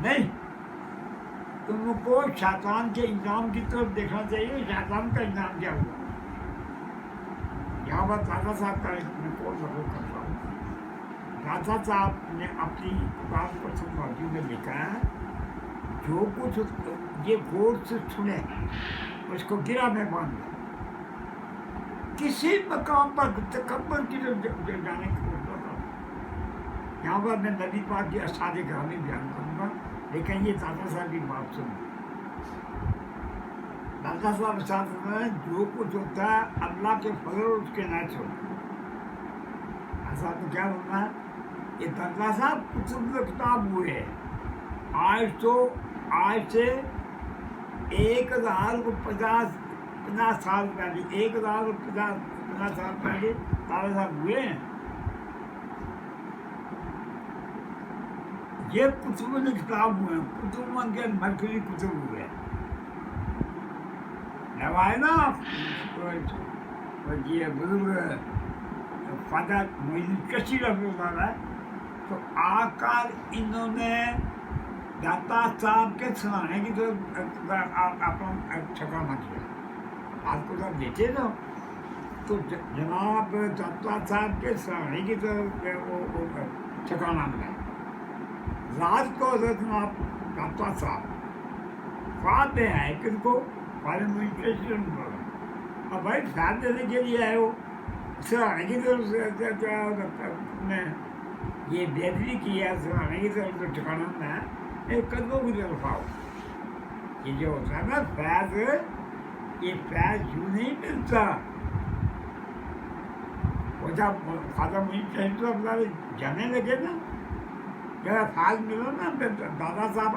नहीं, तुमको शैतान के इनाम की तरफ देखना चाहिए। शैतान का इनाम क्या हुआ? यहाँ पर दादा साहब का एक रिपोर्ट जरूर करता हूँ। दादा साहब ने अपनी बात पर सुनवाई में लिखा है, जो कुछ ये गौर से सुने उसको गिरा में बांध दो। किसी मकाम पर तकब्बर की जाने की कोशिश करो। यहाँ पर मैं नबी पाक की असादे ग्रामी बयान करूँगा, लेकिन ये दादा साहब की बात सुनो। दादा साहब साथ में जो कुछ होता है अल्लाह के फजल और उसके नाच होता है। ऐसा तो क्या होना है? ये दादा साहब कुतुब किताब हुए हैं आज से 1050 साल पहले, 1050 साल पहले दादा साहब हुए हैं। ये कुतुब किताब हुए हैं, कुतुब के मरकजी कुतुब हुए हैं। है ना, ये बुजुर्ग फादर मोइन कशी रहा है, तो आकर इन्होंने दाता साहब के सुनाने की तो आप ठिकाना किया। आपको जब देते तो जनाब दाता साहब के सुनाने की तो वो ठिकाना मिला। रात को जनाब दाता साहब ख्वाब में आए, किनको? अब भाई ख्याल देने के लिए आए हो, सुनाने की तरफ ये बेदरी किया, सुनाने की तरफ तो ठिकाना में एक कदमों की तरफ आओ। ये जो होता है ना फैज, ये फैज यूँ नहीं मिलता। वो जब फादर मुझे तो अपना जाने लगे ना, जरा फैज मिलो ना, दादा साहब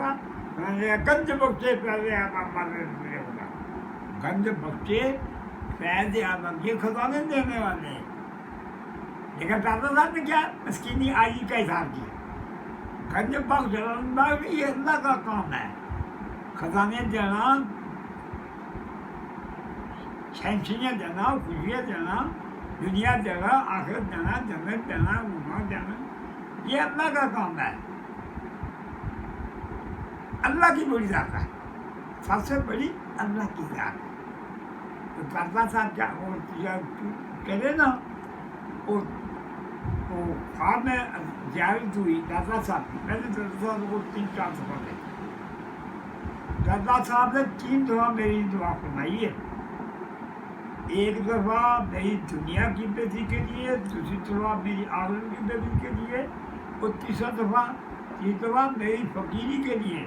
गंज बख्शे पहले होगा, गंज बख्शे फैज आदम ये खजाने देने वाले। लेकिन दादा साहब ने क्या मस्कीनी आजी का हिसाब किया। गंज बख्श ये अल्लाह का काम है, खजाने देना, शहनशाहियाँ देना, खुशियाँ देना, दुनिया देना, आखिरत देना, जन्नत देना, गुनाह देना, ये अल्लाह का काम है। अल्लाह की बड़ी ज़ात है, सबसे बड़ी अल्लाह की ज़ात है। तो दादा साहब क्या करे ना, वो ख्वाब में ज़ियारत हुई दादा साहब की। मैंने दादा साहब को 3-4 दफ़ा देखा। दादा साहब ने 3 दफ़ा मेरी दुआ फरमाई है। एक दफ़ा मेरी दुनिया की बेटी के लिए, दूसरी दफ़ा मेरी आखिरत की बेटी के लिए, और तीसरी दफ़ा मेरी फ़कीरी के लिए।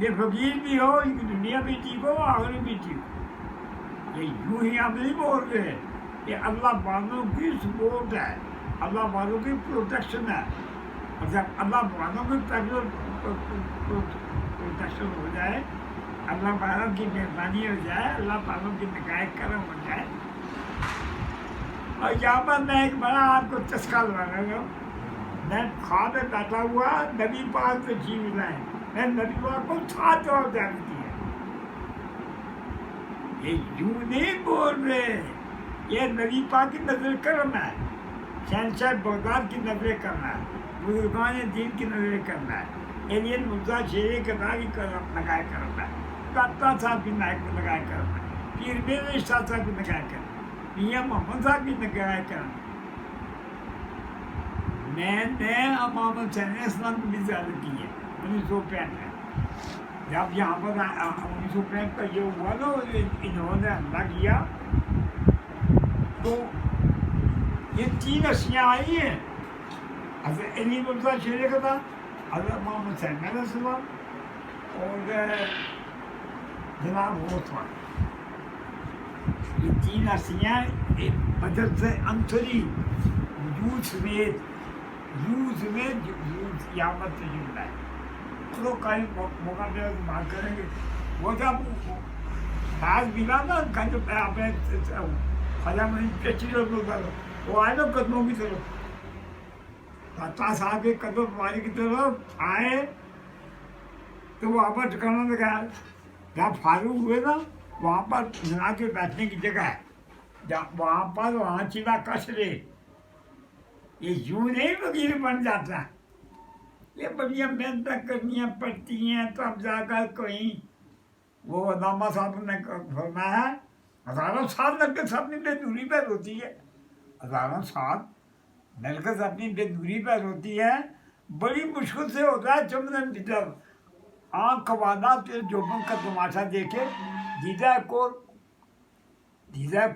ये फ़कीर भी हो, इनकी दुनिया भी ठीक हो, आखिरत भी ठीक हो। ये यूँ ही हम नहीं बोल रहे, ये अल्लाह वालों की सपोर्ट है, अल्लाह वालों की प्रोटेक्शन है। और जब अल्लाह वालों की प्रोटेक्शन हो जाए, अल्लाह वालों की मेहरबानी हो जाए, अल्लाह वालों की निगाह करम हो जाए। और यहाँ पर मैं एक बड़ा आपको चस्का लगा रहा हूँ। मैं ख्वाब में बैठा हुआ नबी पाक से जी मिला है, मैं नबी पाक को 7 जवाब दे दी है। ये यूँ नहीं बोल रहे, ये नबी पाक की नजर करम है, शहनशाह बगदाद की नजर करना है, बुजुर्गान दीन की नजर करना है, एलियन मुर्जा शेर कदा की लगाए करना है, दाता साहब की नायक को लगाए करना है, पीर मेरे शाह साहब की लगाए करना, मियाँ मोहम्मद साहब की लगाए करना। मैंने इमाम हुसैन इस्लाम की भी ज़्यादा की है 1965 में। जब यहाँ पर 1965 का ये हुआ ना, इन्होंने हमला किया, तो ये 3 हस्तियाँ आई हैं। हज़रत अली मुर्जा शेर का था, हज़रत इमाम हुसैन अलैहिस्सलाम, और जनाब ओस्मान। ये 3 हस्तियाँ बदर से अंतरी यूज में यामत तजुर्बा है। तो कहीं मौका पे बात करेंगे। वो जब बाज मिला ना, गंज आपने खजा में वो आए ना कदमों की तरफ, दाता साहब के कदम वाली की तरफ आए, तो वहाँ पर ठिकाना लगाया। जब फारूक हुए ना, वहाँ पर जना के बैठने की जगह है, जहाँ वहाँ चिड़ा कस ले। ये यूँ नहीं वकील बन जाता, یہ بڑی محنت کرنی پڑتی ہیں تب جا کر کہیں وہ علامہ صاحب نے فرمایا ہزاروں سال لگ کے سب بے دوری پر ہوتی ہے، ہزاروں سال مل کر اپنی بے دوری پر ہوتی ہے، بڑی مشکل سے ہوتا ہے چمن بھیتر آنکھ والا پھر جوبن کا تماشا دیکھے دیدہ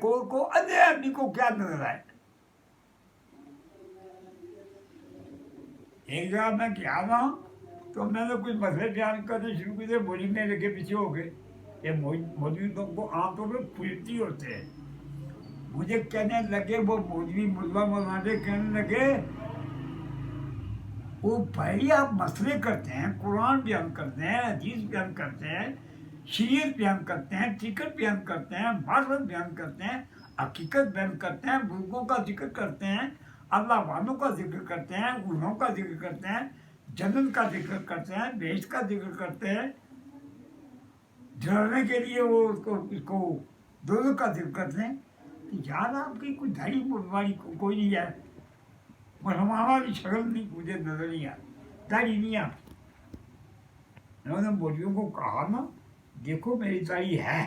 کور کو اندھے آدمی کو کیا نظر آئے۔ ایک جگہ میں کیا رہا ہوں تو میں نے کچھ مسئلے بیان کرنے شروع کیے، بولی میں لگے پیچھے ہو گئے، یہ مولوی کو عام طور پہ پھولتی ہوتے ہیں، مجھے کہنے لگے وہ مولوی ملا مولانا کہنے لگے وہ بھائی آپ مسئلے کرتے ہیں، قرآن بیان کرتے ہیں، حدیث بیان کرتے ہیں، شریعت بیان کرتے ہیں، ٹکٹ بیان کرتے ہیں، معرفت بیان کرتے ہیں، حقیقت بیان کرتے ہیں، بزرگوں کا ذکر کرتے ہیں، اللہ والوں کا ذکر کرتے ہیں، گناہوں کا ذکر کرتے ہیں، جنت کا ذکر کرتے ہیں، بہشت کا ذکر کرتے ہیں، ڈرنے کے لیے وہ اس کو دوزخ کا ذکر کرتے ہیں، یار آپ کی کوئی دھڑی والی کوئی نہیں ہے، مسلمانوں کی شکل نہیں مجھے نظر نہیں آتی، داڑھی نہیں آتی۔ انہوں نے مولویوں کو کہا نا دیکھو میری داڑھی ہے،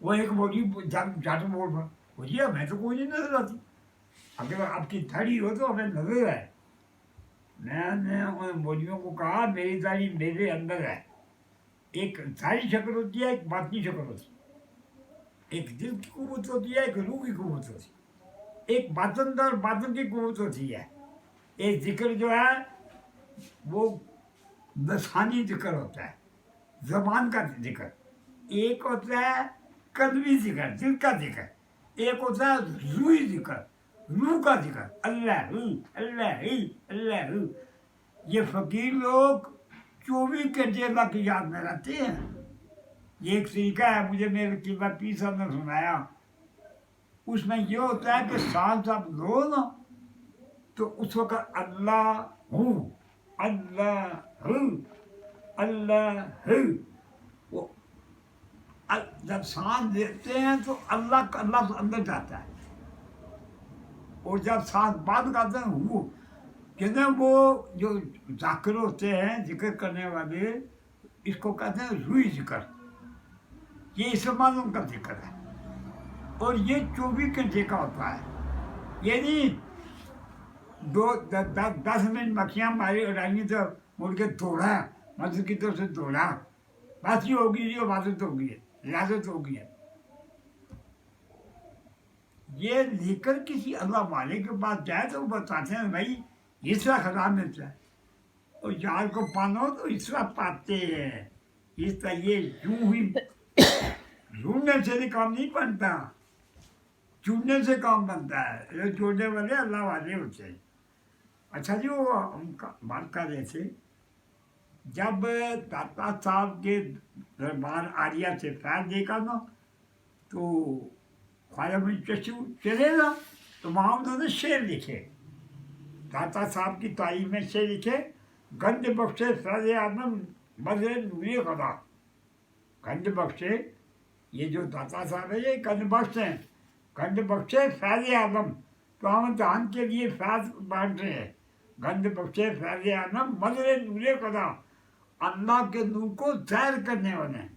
وہ ایک مولوی جاٹ بول رہا بولیے ہمیں تو کوئی نہیں نظر آتی، اگر آپ کی داڑھی ہو تو ہمیں نظر آئے۔ میں نے ان مولویوں کو کہا میری داڑھی میرے اندر ہے، ایک ظاہری شکل ہوتی ہے، ایک باطنی شکل ہوتی ہے، ایک دل کی قوت ہوتی ہے، ایک روح کی قوت ہوتی ہے، ایک باطن کی قوت ہوتی ہے، ایک ذکر جو ہے وہ لسانی ذکر ہوتا ہے، زبان کا ذکر، ایک ہوتا ہے قلبی ذکر، دل کا ذکر، ایک ہوتا ہے روحی ذکر، روح کا ذکر، اللہ ہو اللہ ہی اللہ ہو۔ یہ فقیر لوگ 24 گھنٹے اللہ کی یاد میں رہتے ہیں۔ یہ ایک طریقہ ہے، مجھے میرے قبلہ پیر صاحب نے سنایا، اس میں یہ ہوتا ہے کہ سانس آپ لو نا تو اس وقت اللہ ہو اللہ ہو اللہ ہو، وہ جب سانس لیتے ہیں تو اللہ اندر جاتا ہے، اور جب سانس بند کرتے ہیں وہ کہتے ہیں وہ جو ذاکر ہوتے ہیں ذکر کرنے والے اس کو کہتے ہیں روحی ذکر، یہ اسلام کا ذکر ہے، اور یہ 24 گھنٹے کا ہوتا ہے، یعنی 10 منٹ مکھیاں ماری اڑائیں تو مڑ کے توڑا مسجد کی طرف سے توڑا، بس یہ ہوگی، یہ عبادت ہوگی ہے، ریاضت ہوگی ہے۔ یہ لے کر کسی اللہ والے کے پاس جائے تو وہ بتاتے ہیں بھائی اس طرح خدا ملتا ہے، اور یار کو پانو تو اس طرح پاتے ہیں، اس طرح یہ یوں ہی ڈھونڈنے سے کام نہیں بنتا، جڑنے سے کام بنتا ہے، یہ جوڑنے والے اللہ والے ہوتے ہیں۔ اچھا جی وہ ہم بات کر رہے تھے جب داتا صاحب کے دربار آریہ سے فیض دے کر نا تو خواجہ معین چشتی چلے نا تو وہاں انہوں نے شعر لکھے، داتا صاحب کی تعریف میں شعر لکھے، گنج بخشے فیض اعظم بدر نور خدا، گنج بخشے، یہ جو داتا صاحب ہے یہ گنج بخش ہیں، گنج بخشے فیض اعظم، تو ہم جہان کے لیے فیض بانٹ رہے ہیں، گنج بخشے فیض اعظم بدر نور خدا، اللہ کے نور کو ظاہر کرنے والے ہیں،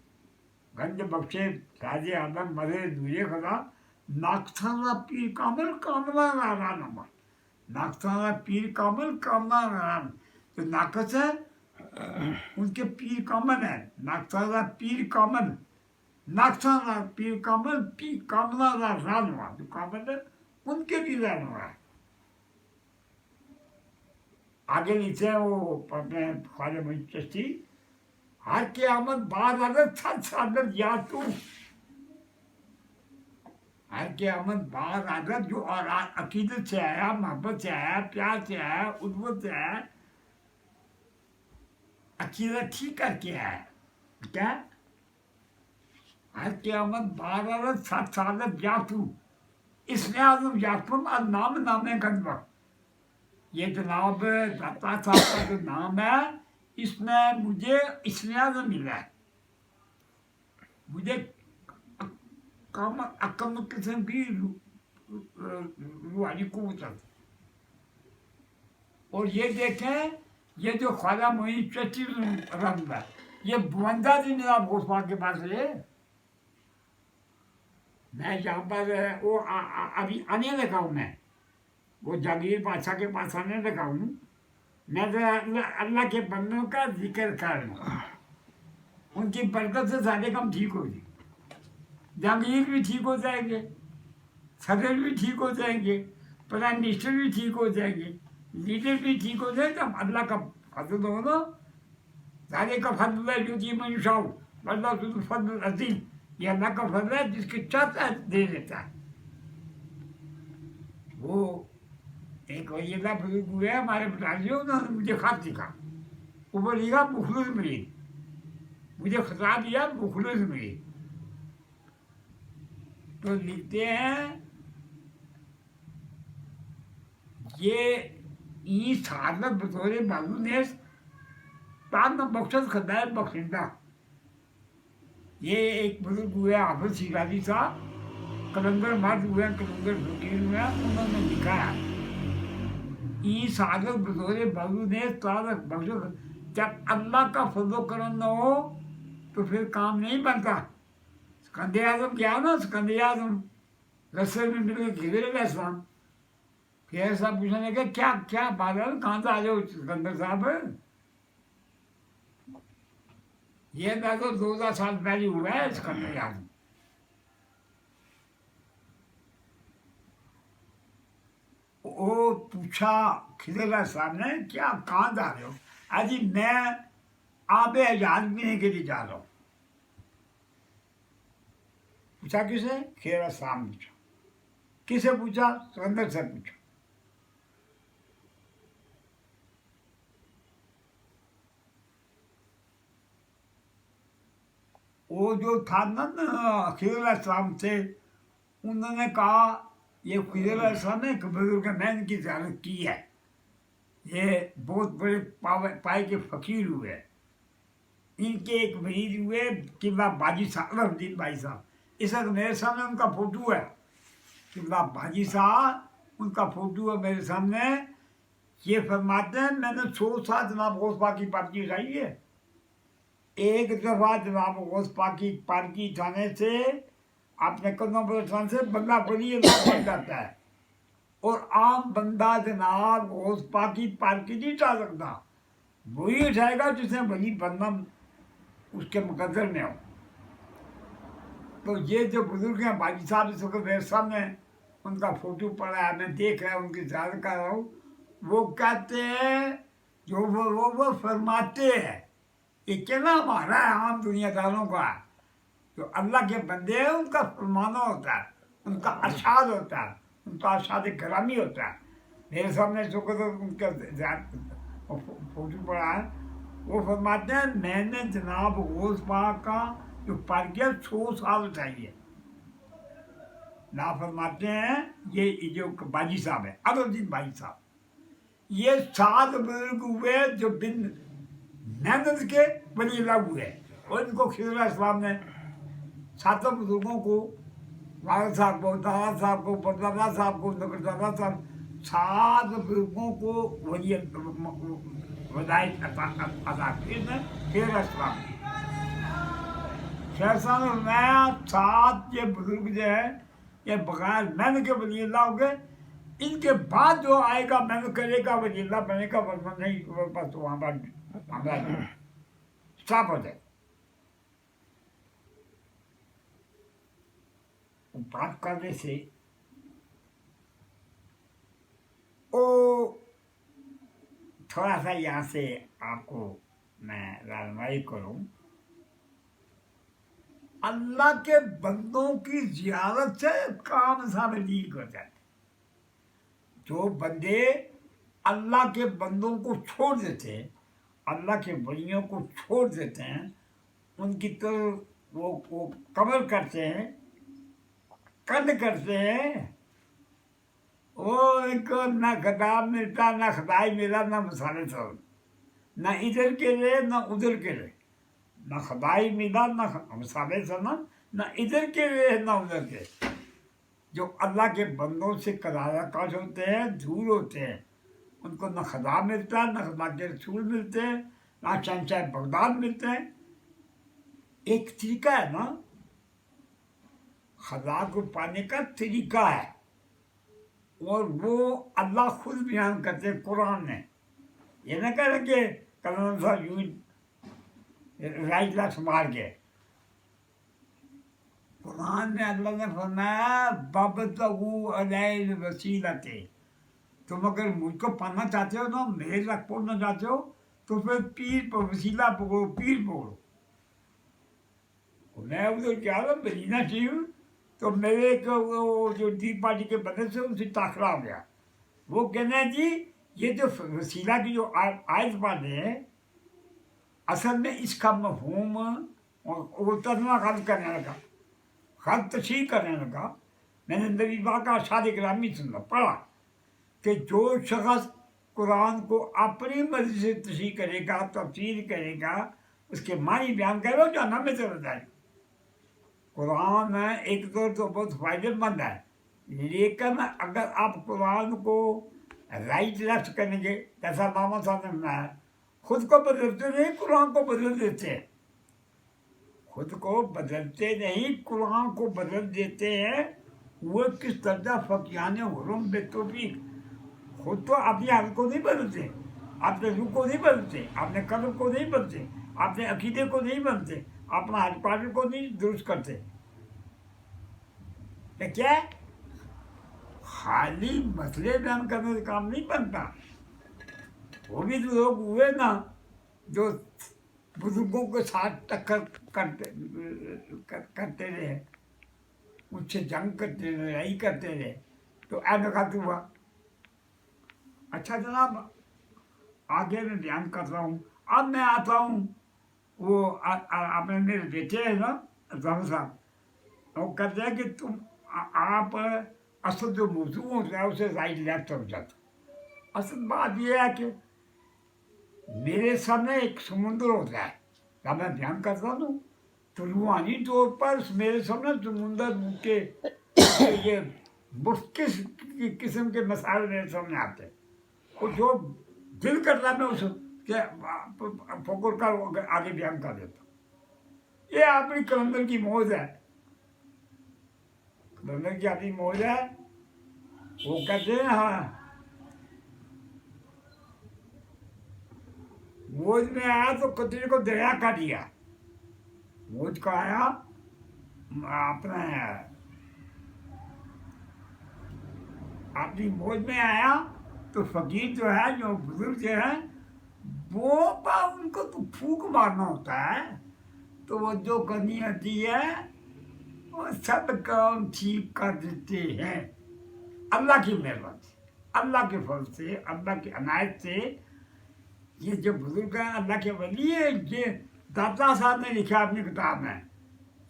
گنج بخشے فیض اعظم بدر نور خدا، ناقصانہ پیر کامل کاملا رانا نمبر، ناقصانہ پیر کامل کاملا رانا، جو ناقص ہے ان کے پیر کامل ہے، ناقصانہ پیر کامل، ناقصانہ پیر کامل پیر کاملا رانا، جو کامل ہے ان کے بھی رہنما ہے۔ آگے لکھتے ہیں وہ اپنے خواجہ معین چشتی، ہر قیامت بعد اگر سچ سادت یاد تو، ہر قیامت بعد اگر جو عقیدت سے آیا، محبت سے آیا، پیار سے آیا، الفت سے آیا، عقیدہ ٹھیک کر کے آیا، کیا ہر قیامت بعد اگر سچ سادت یاد تو، اس نے اعظم یاسم النام نام گنج بخش، یہ جناب داتا صاحب کا جو نام ہے اس میں مجھے اسناد ملا ہے، مجھے کم قسم کی روحانی قوت ہے، اور یہ دیکھیں یہ جو خواجہ معین چشتی رحمۃ اللہ، یہ 52 دن جناب غوث پاک کے پاس رہے. میں یہاں پر وہ ابھی آنے لگا ہوں، میں وہ جاگیر بادشاہ کے پاس آنے لگا ہوں. میں اللہ کے بندوں کا ذکر کر رہا ہوں، ان کی برکت سے سارے کام ٹھیک ہو جائے. جہانگیر بھی ٹھیک ہو جائیں گے، صدر بھی ٹھیک ہو جائیں گے، پرائم منسٹر بھی ٹھیک ہو جائیں گے، لیڈر بھی ٹھیک ہو جائے گا. اللہ کا فضل ہو نا، سارے کا فضل ہے جو جی منشاؤ اللہ ذو الفضل العظیم. یہ اللہ کا فضل ہے، جس کی چاہتا ہے دے دیتا ہے. وہ ایک ولی اللہ بزرگ ہوئے ہمارے بتائیے، انہوں نے مجھے خط لکھا، اوپر لکھا مخلص مرید. مجھے خطاب دیا مخلص مرید. تو لکھتے ہیں یہ ای سعادت بطور بازو نیس تان مقصد خدای بخشندہ. یہ ایک بزرگ ہوئے حافظ شیرازی صاحب، قلندر مرد ہوئے، قلندر فقیر ہوئے، انہوں نے لکھا ہے ای سعادت بطور بازو نیس تان مقصد. جب اللہ کا فضل و کرم نہ ہو تو پھر کام نہیں بنتا. سکندر اعظم کیا نا، سکندر اعظم رسے میں مل کے گھر علیہ السلام. پھر صاحب پوچھنے لگے کیا کیا بات ہے، کہاں سے آ جاؤ سکندر صاحب؟ یہ میں تو 2000 سال پہلے ہوا ہے سکندر اعظم. وہ پوچھا خضر علیہ السلام نے کیا کہاں جا رہے ہو؟ اجی میں آب حیات پینے کے لیے جا رہا ہوں. پوچھا کسے؟ خضر علیہ السلام نے پوچھا. کسے پوچھا؟ سکندر سے پوچھا. وہ جو تھا نا خضر علیہ السلام سے، انہوں نے کہا یہ خضر علیہ السلام نے ایک بزرگ، میں ان کی زیارت کی ہے، یہ بہت بڑے پائے کے فقیر ہوئے. ان کے ایک مرید ہوئے قبلہ باجی صاحب، الدین بھائی صاحب. اس وقت میرے سامنے ان کا فوٹو ہے، قبلہ باجی صاحب ان کا فوٹو ہے میرے سامنے. یہ فرماتے ہیں میں نے 100 سال جناب غوث پاک کی پارکی اٹھائی ہے. ایک دفعہ جناب غوث پاک کی پارکی اٹھانے سے، اپنے قدموں پر اٹھانے سے بندہ ولی اللہ بن جاتا ہے. اور عام بندہ جناب غوث پاک کی پارکی نہیں اٹھا سکتا. وہی اٹھائے گا جس نے ولی بننا اس کے مقدر میں ہو. تو یہ جو بزرگ ہیں باجی صاحب، اس وقت میرے سامنے ان کا فوٹو پڑا ہے، میں دیکھ رہا ہوں، ان کی زیارت کر رہا ہوں. وہ کہتے ہیں جو وہ فرماتے ہیں، یہ کہنا ہمارا ہے عام دنیا داروں کا، جو اللہ کے بندے ہیں ان کا فرمانا ہوتا ہے، ان کا ارشاد ہوتا ہے، ان کا ارشاد گرامی ہوتا ہے. میرے سامنے اس وقت ان کا فوٹو پڑا ہے. وہ فرماتے ہیں میں نے جناب غوث پاک کا جو پارکیہ 100 سال اٹھائی ہے. نا فرماتے ہیں یہ جو باجی صاحب ہے، الدین بھائی صاحب، یہ 7 بزرگ ہوئے جو بن محنت کے ولی اللہ ہوئے. اور ان کو خضر علیہ السلام نے 7 بزرگوں کو، والد صاحب کو، دادا صاحب کو، پردادا صاحب کو، نقردادا صاحب، 7 بزرگوں کو ولی ولایت عطا کی نے خضر علیہ السلام. شیخ صاحب نے فرمایا 7 یہ بزرگ جو ہے یہ بغیر محنت کے ولی اللہ ہو گئے. ان کے بعد جو آئے گا محنت کرے گا ولی اللہ بنے گا، ورنہ نہیں، بس وہاں پر صاف ہو جائے. بات کرنے سے او تھوڑا سا یہاں سے آپ کو میں رہنمائی کروں. اللہ کے بندوں کی زیارت سے کام ثابت نہیں ہو جاتے. جو بندے اللہ کے بندوں کو چھوڑ دیتے ہیں، اللہ کے ولیوں کو چھوڑ دیتے ہیں، ان کی تو وہ قبر کرتے ہیں، قد کرتے ہیں. وہ ان کو نہ خطاب ملتا، نہ خدائی ملا، نہ مسالے سب، نہ ادھر کے لیے نہ ادھر کے لیے، نہ خدائی ملا، نہ مسالے سنا، نہ ادھر کے لیے نہ ادھر کے. جو اللہ کے بندوں سے قرار کش ہوتے ہیں، دور ہوتے ہیں، उनको न खुदा मिलता, न खुदा के रसूल मिलते, ना शहंशाह बगदाद मिलते हैं। एक तरीका है ना, खुदा को पाने का तरीका है, और वो अल्लाह खुद बयान करते हैं कुरान में। ये ना कह रहे कि कलम साहब यूं राइट लेफ्ट मार के। कुरान में अल्लाह ने फरमाया बबतगू अलैल वसीलते, तुम अगर मुझको पाना चाहते हो ना, मेरे तक पहुंचना चाहते हो, तो फिर पीर पर वसीला पकड़ो, पीर पकड़ो। मैं उधर क्या था मदीना शरीफ, तो मेरे एक वो जो टी पार्टी के बंदे से उनसे टाकरा हो गया। वो कहना है जी ये जो वसीला की जो आयत पढ़े हैं, असल में इसका मफहूम वो तर्जुमा गलत करने लगा, गलत तशरीह करने लगा। मैंने नबी पाक का शादी ग्रामी सुना पढ़ा कि जो शख्स कुरान को अपनी मर्जी से तशरीह करेगा, तफसीर करेगा, उसके मानी बयान करो, जहन्नम में चला जाएगा। कुरान एक तो बहुत फायदेमंद है, लेकिन अगर आप कुरान को राइट लेफ्ट करेंगे, जैसा मामा साहब ने बनाया, खुद को बदलते नहीं, कुरान को बदल देते हैं। खुद को बदलते नहीं, कुरान को बदल देते हैं। वो किस तरह फकीहान हुरम बेतौफीक, खुद तो अपनी हालत को नहीं बदलते, अपने रूह को नहीं बदलते, अपने कल्ब को नहीं बदलते, अपने अकीदे को नहीं बदलते, अपना हेडक्वार्टर को नहीं दुरुस्त करते। तो क्या खाली मसले बयान करने से काम नहीं बनता। वो भी तो लोग हुए ना जो बुजुर्गों के साथ टक्कर करते रहे, मुझसे जंग करते रहे, लड़ाई करते रहे, तो ऐसा हुआ। अच्छा जनाब, आगे मैं बयान कर रहा हूँ। अब मैं आता हूँ, वो आपने मेरे बेटे हैं ना अजहर साहब, वो कहते हैं कि तुम आप असल जो मौजू होता है उसे राइट लेफ्ट हो जाता। असल बात यह है कि मेरे सामने एक समुंदर होता है, जब मैं बयान करता हूँ तो रूहानी तौर पर मेरे सामने समुंदर के ये मुख्तलिफ किस्म के मसाइल मेरे सामने आते हैं, और जो दिल करता है मैं उस पकड़ कर आगे बयान कर देता हूँ। ये अपनी कलंदर की मौज है, कलंदर की अपनी मौज है। वो कहते हैं हाँ, मौज में आया तो कतरे को दरिया का दिया, मौज का आया अपनी मौज में आया तो फकीर जो है, जो बुजुर्ग जो है, वो उनको तो फूक मारना होता है, तो वो जो करनी होती है वो सब काम ठीक कर देते हैं। अल्लाह की मेहरबानी, अल्लाह के फल से, अल्लाह की अनायत से। ये जो बुजुर्ग हैं अल्लाह के वली है, ये दाता साहब ने लिखा अपनी किताब में,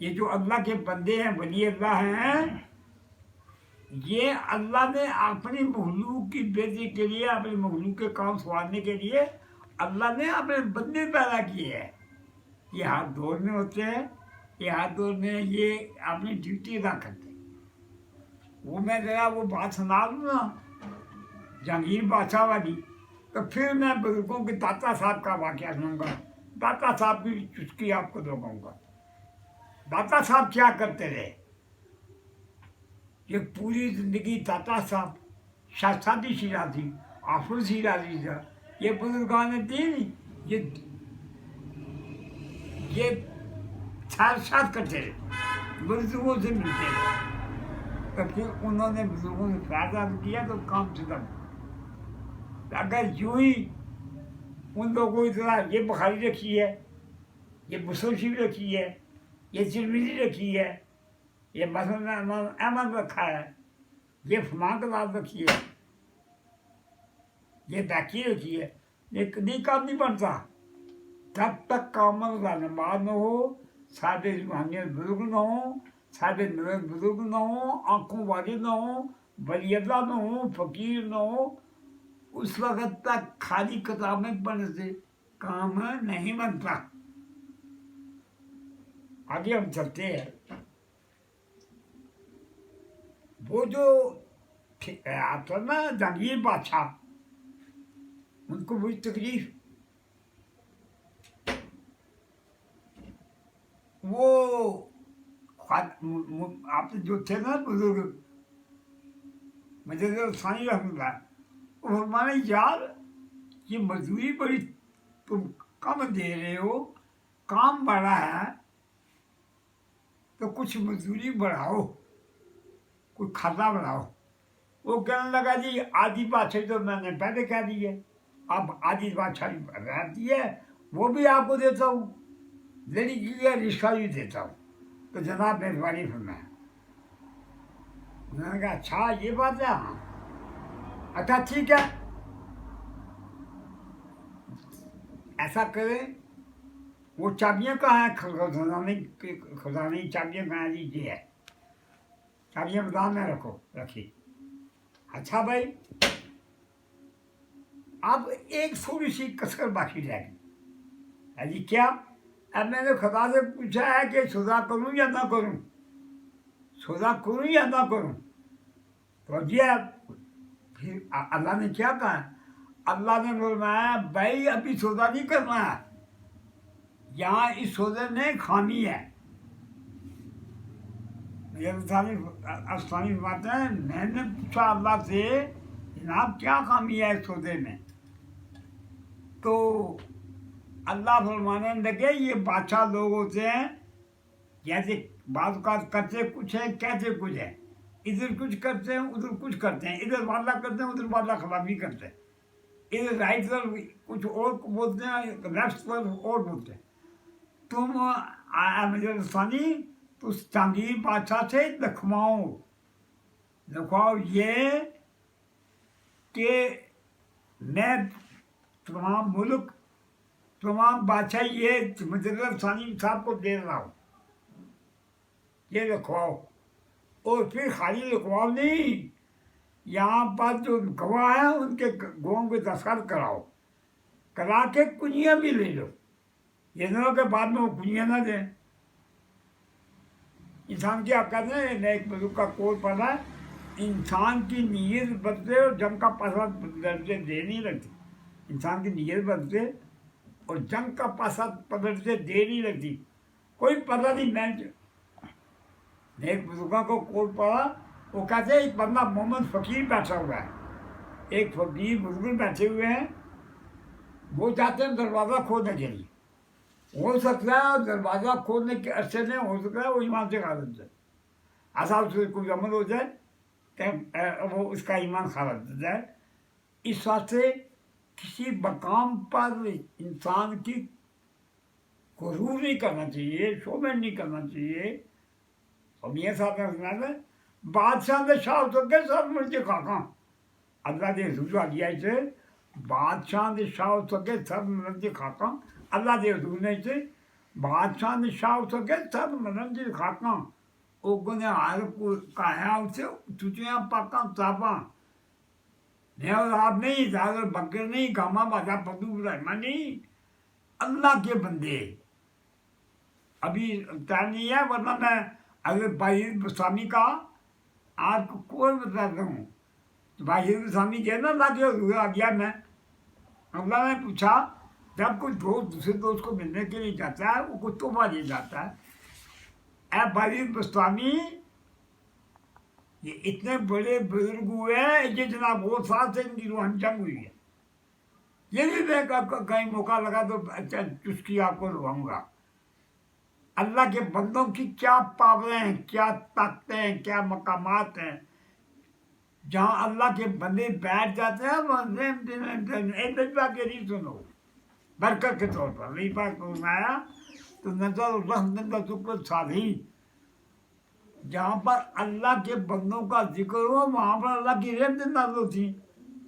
ये जो अल्लाह के बंदे हैं, वली अल्लाह हैं, ये अल्लाह ने अपनी मखलूक की बेटी के लिए, अपने मखलूक के काम संवारने के लिए अल्लाह ने अपने बंदे पैदा किए हैं। ये हाथ धोने होते हैं, ये हाथ धोने ये अपनी ड्यूटी अदा करते हैं। वो मैं जरा वो बात सुना दूँ ना जहांगीर बादशाह वाली, तो फिर मैं बुजुर्गों के दाता साहब का वाक़या सुनूंगा, दाता साहब की चुस्की आपको दोगाऊंगा। दाता साहब क्या करते रहे, ये पूरी ज़िंदगी दाता साहब शास्त्रादी शिराजी, आफुल शिराजी, ये बुजुर्गान दीन ये साथ करते रहे, बुजुर्गों से मिलते रहे, तो फिर उन्होंने बुजुर्गों से फायदा किया तो काम खत्म। अगर यूं ही उन लोगों की तरह ये बुखारी रखी है, ये मुस्लिम शरीफ रखी है, ये तिरमिज़ी रखी है, ये मसलन अहमद रखा है, ये फमा कलाब रखी है, ये बैकी रखी है, लेकिन नहीं काम नहीं बनता जब तक कामल रहनुमा न हो, सादे रूहानियत बुजुर्ग न हो, सादे नजर बुजुर्ग न हो, आँखों वाले न हो, वलीअल्लाह न हो, फकीर न हो, उस वक़्त तक खाली किताबें पढ़ने से काम नहीं बनता। आगे हम चलते हैं। वो जो आता ना जहांगीर बादशाह, उनको हुई तकलीफ, वो आप जो थे ना बुजुर्ग मुझे तो सानी रहमतुल्लाह, वो फरमाने यार ये मजदूरी बड़ी तुम कम दे रहे हो, काम बड़ा है, तो कुछ मजदूरी बढ़ाओ, कुछ खर्चा बढ़ाओ। वो कहने लगा जी आधी बादशाही तो मैंने पहले कह दी है, अब आधी बादशाही रहती है वो भी आपको देता हूँ, लड़की का रिश्ता भी देता हूँ। तो जनाब मेहरबानी फरमाया। मैंने कहा अच्छा ये बात है, हाँ अच्छा ठीक है, ऐसा करें। वो चाबियाँ कहाँ हैं, खजाने की चाबियाँ कहाँ हैं? लीजिए है, चाबियाँ बाजार में रखो, रखी। अच्छा भाई, अब एक थोड़ी सी कसर बाकी रह गई है जी। क्या? अब मैंने खुदा से पूछा है कि सौदा करूं या ना करूं, सौदा करूं या ना करूं। तो जी फिर अल्लाह ने क्या कहा? अल्लाह ने फरमाया भाई अभी सौदा नहीं करना है, यहाँ इस सौदे में खामी है। अफसानी बात है, मैंने पूछा अल्लाह से जनाब क्या खामी है इस सौदे में, तो अल्लाह फरमाने लगे ये बादशाह लोग होते हैं, जैसे बात का करते कुछ है कहते कुछ है, इधर कुछ करते हैं उधर कुछ करते हैं, इधर वादा करते हैं उधर वादा खिलाफी करते हैं, इधर राइट तरफ कुछ और बोलते हैं लेफ्ट तरफ और बोलते हैं। तुम मुझे तो जहांगीर बादशाह से लिखवाओ ये कि मैं तमाम मुल्क तमाम बादशाह ये मुजर्रद सानी साहब को दे रहा हूँ, ये लिखवाओ। और फिर खाली लिखवाओ नहीं, यहाँ पर जो गवाह हैं उनके गवाहों के दस्तखत कराओ, करा के कुंजियाँ भी ले लो, ये ना के बाद में वो कुंजियाँ ना दें। इंसान की आप कहते हैं, मैं एक बुजुर्ग का कोल पढ़ा, इंसान की नीयत बदले और जंग का पासा बदलते दे नहीं लगती। इंसान की नीयत बदले और जंग का पासा बदलते दे नहीं लगती, कोई पता नहीं। मैं एक बुजुर्गों को कोल पढ़ा, वो कहते हैं एक बंदा मोहम्मद फ़कीर बैठा हुआ है, एक फकीर बुजुर्ग बैठे हुए हैं, वो चाहते हैं दरवाज़ा खोलने के लिए, हो सकता है दरवाज़ा खोलने के अरसे में हो सकता है वो ईमान से खारिज हो जाए, ऐसा उससे कोई अमल हो जाए कि वो उसका ईमान खारिज हो जाए। इस वास्ते किसी मकाम पर इंसान की गुरूर नहीं करना चाहिए, शोभन नहीं करना चाहिए। और मियाँ साहब ने सुना बादशाह ने शाह तो के सब मुझे खाका, अल्लाह ने रसूल दिया इसे, बादशाह ने शाह तो के सब मुझे खाका, अल्लाह के रसूल ने इसे बादशाह ने शाह तो के सब मुझे खाका, ओगने हार को कहा उसे तुझे पाका सापा ने, और आप नहीं ज़्यादा बकर नहीं गामा बाजा पदू रहमान नहीं, अल्लाह के बंदे। अभी टाइम नहीं है, वरना मैं अगर भाई स्वामी का आपको कोई बताता हूँ, तो भाई स्वामी के ना लाके आ गया मैं। अल्लाह ने पूछा जब कोई दोस्त दूसरे दोस्त को मिलने के लिए जाता है वो कुछ तोहफा ले जाता है, ऐ भाई स्वामी ये इतने बड़े बुजुर्ग हुए हैं, ये जनाब वो साल से इनकी रूहानी जंग हुई है, ये भी मैं कहीं मौका लगा तो अच्छा चुस्की आपको लुभाऊंगा। अल्लाह के बंदों की क्या पावरें हैं, क्या ताकतें हैं, क्या मकामात हैं, जहाँ अल्लाह के बंदे बैठ जाते हैं के नहीं सुनो बरकत के तौर पर नहीं बात सुनाया तो नजर साधी, जहाँ पर अल्लाह के बंदों का जिक्र हो वहाँ पर अल्लाह की रहमत नाज़िल होती।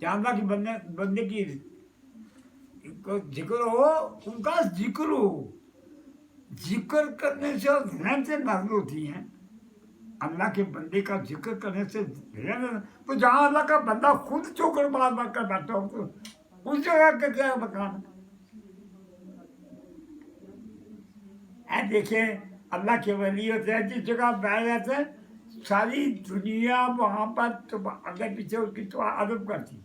जहाँ अल्लाह की बंदे की जिक्र हो, उनका जिक्र हो, जिक्र करने से रहमतें नाज़िल होती हैं। अल्लाह के बंदे का जिक्र करने से तो जहाँ अल्लाह का बंदा खुद चौकड़ बार बार कर बैठा हो तो उस जगह का क्या मकान है। देखिए अल्लाह के वली होते हैं, जिस जगह बैठ जाते हैं सारी दुनिया वहाँ पर तो अगर पीछे उसकी तो अदब करती,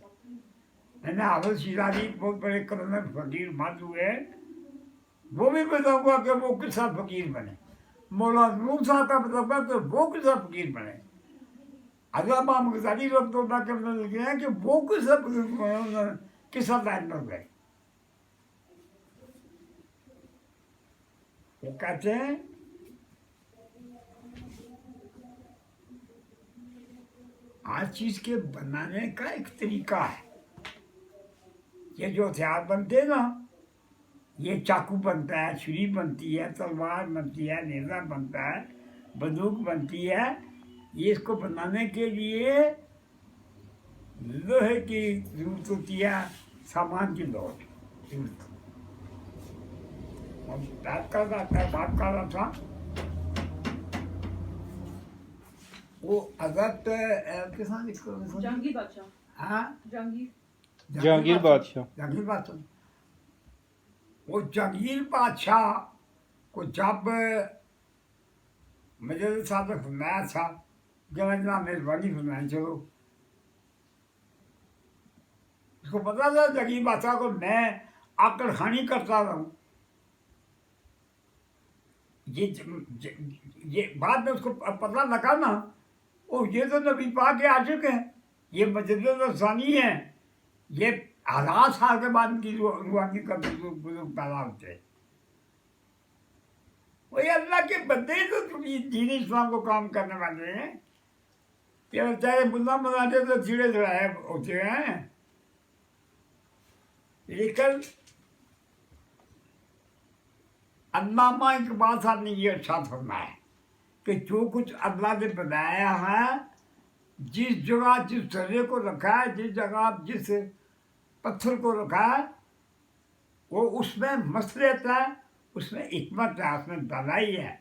मैंने हाफिज शिराजी बहुत बड़े कर्नल फकीर मर्द हुए, वो भी बताऊंगा कि वो किसा फकीर बने। मौला नूर साहब का बताऊंगा कि वो किसा फकीर बने। अल्लामा गजाली रहमतुल्लाह के अंदर लिखे हैं कि वो किसा फकीर बने, किसा लाइन में गए। वो कहते हैं हर चीज के बनाने का एक तरीका है। ये जो हथियार बनते हैं ना, ये चाकू बनता है, छुरी बनती है, तलवार बनती है, नेजा बनता है, बंदूक बनती है। ये इसको बनाने के लिए लोहे की जरूरत होती है, सामान की जरूरत। बात कर रहा था वो हजरत किसान जहांगीर बादशाह। हाँ जहांगीर बादशाह। जहांगीर बादशाह, वो जहांगीर बादशाह को जब मुझे साथ में फरमाया था जवाना मेहरबानी फरमाया, चलो उसको पता था जहांगीर बादशाह को मैं आकड़ खानी करता रहूँ। ये बाद में उसको पता लगा ना, ओ ये तो नबी पाक के आशिक हैं, ये मस्जिद रसानी है, ये 1000 साल के बाद की रूहानी का बुजुर्ग पैदा होते हैं। वही अल्लाह के बंदे तो दीन इस्लाम को काम करने वाले हैं। ये चाहे मुल्ला मनाते तो चिड़े चढ़ाए होते हैं, लेकिन अल्लामा इकबाल साहब ने ये अच्छा फरमाया कि जो कुछ अल्लाह ने बनाया है, जिस जगह जिस जर्रे को रखा है, जिस जगह जिस पत्थर को रखा है, वो उसमें मसलियत है, उसमें हिकमत है, उसमें भलाई है,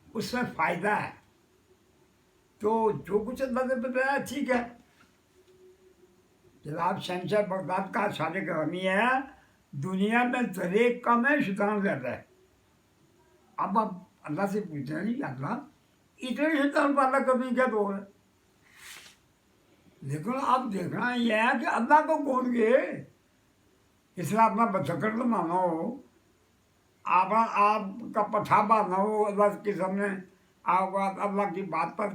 उसमें फायदा है। तो जो कुछ अल्लाह ने बताया ठीक है। जनाब शहंशाह बगदाद का सादिक ग्रामी है, दुनिया में जर्रे कम है, शैतान ज़्यादा है। अब आप अल्लाह से पूछ रहे हैं, अल्लाह इतने शैतान वाला कभी क्या तो है, लेकिन आप देखना यह है कि अल्लाह को कौन गए, इसलिए अपना बचकर तो मानो, आपका पठा बांधना हो अल्लाह के सामने, आप अल्लाह की बात पर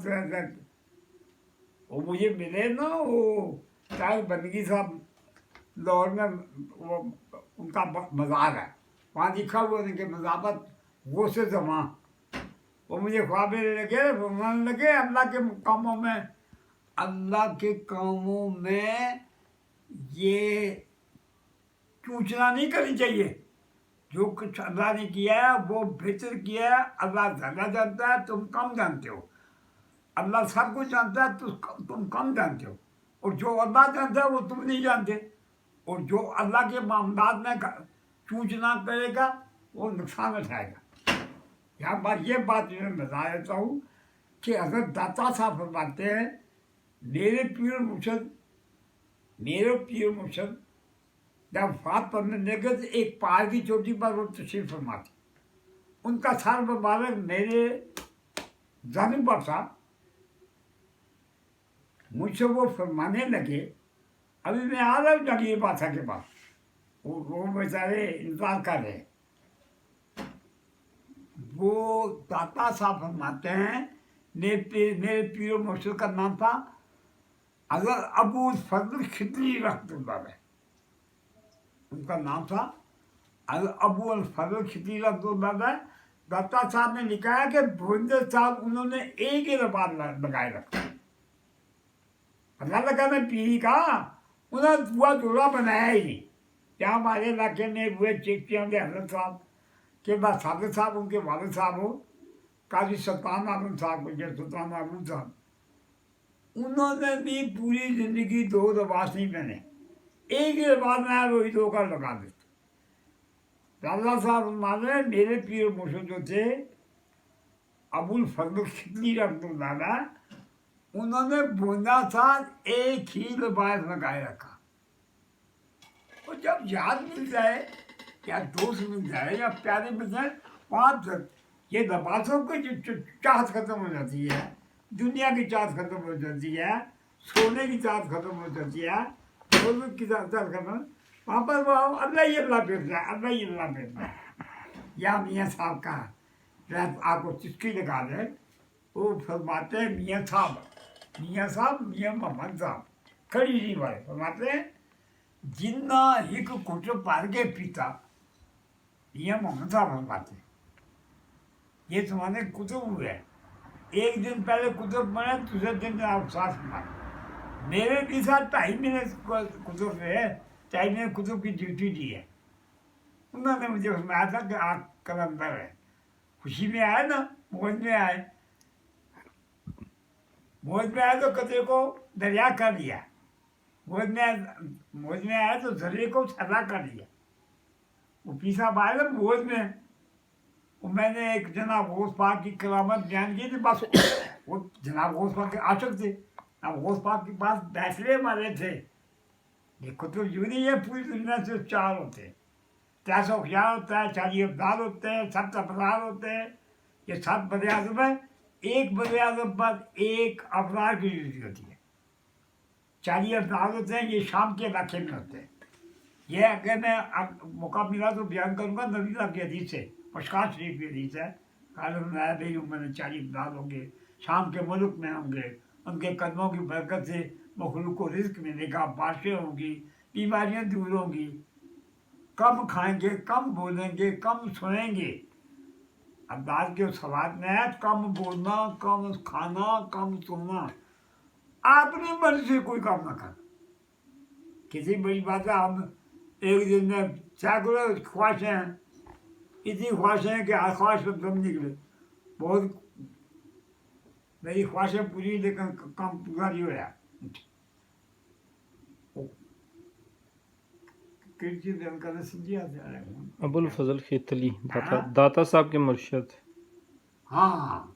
वो मुझे मिले ना, वो चाहे बंदगी साहब लाहौर में वो उनका मज़ार है, वहाँ लिखा हुआ उनके मज़ाबत वो से जमा, वो मुझे ख्वाब लगे, फरमाने लगे अल्लाह के कामों में, अल्लाह के कामों में ये चूचना नहीं करनी चाहिए। जो कुछ अल्लाह ने किया है वो बेहतर किया है, अल्लाह ज़्यादा जानता है, तुम कम जानते हो। अल्लाह सब कुछ जानता है, तुम कम जानते हो। और जो अल्लाह जानता है वो तुम नहीं जानते। और जो अल्लाह के मामलात में चूचना करेगा वो नुकसान उठाएगा। यहाँ बात ये बात मैं बता देता हूँ कि हज़रत दाता साहब फरमाते हैं, मेरे पीर मुर्शद जब फात पढ़ने लगे तो एक पहाड़ की चोटी पर वो तशरीफ फरमाते, उनका सर मुबारक मेरे जानिब पर था। मुझसे वो फरमाने लगे, अभी मैं आ रहा हूँ जहांगीर बादशाह के पास, वो बेचारे इंतजार कर रहे। वो दाता साहब फरमाते हैं, मेरे पीर मुर्शद का नाम था हज़रत अबू फजल खिदरी रहमतुल्लाह अलैह, उनका नाम था हज़रत अबू फजल खिदरी रहमतुल्लाह अलैह। दाता साहब ने लिखा है कि 52 साल उन्होंने एक ही रबाब लगाए रखा। अल्लाह लगा मैं पीरी का उन्होंने बुआ जोड़ा बनाया ही नहीं। क्या हमारे इलाके में हुए चिश्ती होंगे हजरत साहब के बाद सादिक साहब, उनके वालिद साहब हो काजी सुल्तान आलम साहब, सुल्तान आलम साहब, उन्होंने भी पूरी ज़िंदगी 2 लिबास नहीं पहने, एक ही लिबास में वही 2 का लगा देते। अल्लाह साहब माने मेरे पीर मुर्शिद जो थे अबुल फजल खिदरी रहमतुल्लाह अलैह, उन्होंने बोला था एक ही लिबास लगाए रखा। और जब याद मिल जाए या दोस्त मिल जाए या प्यारे मिल जाए, वहाँ तक ये लिबासों की जो चाहत खत्म हो जाती है, दुनिया की चाहत खत्म हो जाती है, सोने की चाहत खत्म हो जाती है, Bozuk giderken Muhammad Baba Allah yıllar verdi, Allah yıllar verdi. Ya Miyan Sahib का मैं आपको चुटकी लगा दे वो फरमाते हैं मियाँ साहब मियाँ मोहम्मद साहब खड़ी जी वाले फरमाते हैं जिन्ना एक कुटुब पार के पिता मियाँ मोहम्मद साहब फरमाते हैं ये तुम्हारे कुतुब हुए एक दिन पहले कुतुब बने दूसरे दिन आप साथ मारे मेरे भी साथ 2.5 महीने कुतुब है 2.5 महीने कुतुब की ड्यूटी दी है उन्होंने मुझे फरमाया था कि आप कलंदर है खुशी में आए ना मौज में आए तो कचरे को दरिया कर दिया मौज में आए तो दरिया को सदा कर दिया वो पीसा आए ना मौज में वो मैंने एक जनाब गौस पाक की करामत बयान की थी बस वो जनाब गौस पाक के आशिक थे अब गौस पाक के पास बैसले मारे थे देखो तो यूं नहीं है पूरी दुनिया से 4 होते 300 ख्याल होता है 40 अब्दाल होते हैं 7 अबरार होते हैं ये 7 बदे आज़म है एक बदे आज़म पर एक अबरार की ड्यूटी होती है 40 अब्दाल होते हैं ये शाम के इलाके में होते हैं ये अगर मैं अब मौका मिला तो बयान करूँगा नबी की हदीस से मशकात शरीफ की हदीस है कालम भाई मैंने 40 अब्दाल होंगे शाम के मुल्क में होंगे उनके कदमों की बरकत से मखलूक को रिस्क मिलेगा बारिशें होंगी बीमारियाँ दूर होंगी कम खाएंगे कम बोलेंगे कम सुनेंगे अब्दाल के सवाल में है कम बोलना कम खाना कम सोना अपनी मर्जी से कोई काम ना करना किसी बड़ी बात है हम एक दिन में सैकड़ों ख्वाहिशें हैं इतनी ख्वाहिशें हैं कि हर ख्वाहिश पर दम निकले बहुत मेरी ख्वाहिशें पूरी लेकिन काम पूरा नहीं होया अबुल फजल खेतली दाता साहब के मुर्शद हाँ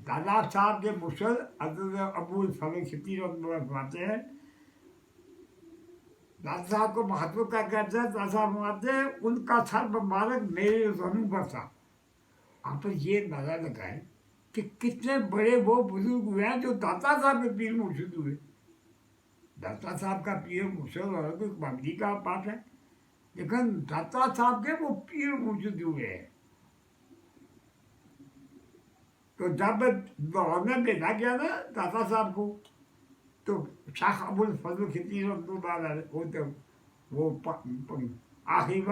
दादा साहब के मुर्शद अबुल फजल खेतली फरमाते हैं दादा साहब को महत्व क्या कहते हैं दादा साहब फरमाते हैं उनका सर मुबारक मेरे ज़मीन पर था आप पर ये अंदाजा लगाए कि कितने बड़े वो बुजुर्ग हुए हैं जो दाता साहब के पीर मुर्शद हुए दाता साहब का पीर मुर्शद और तो बागदी का बात है लेकिन दाता साहब के वो पीर मुर्शद हुए हैं तो जब लाहौर में भेजा गया ना दाता साहब को तो शाह अबुल फजल खेतली वो आखिरी वक्त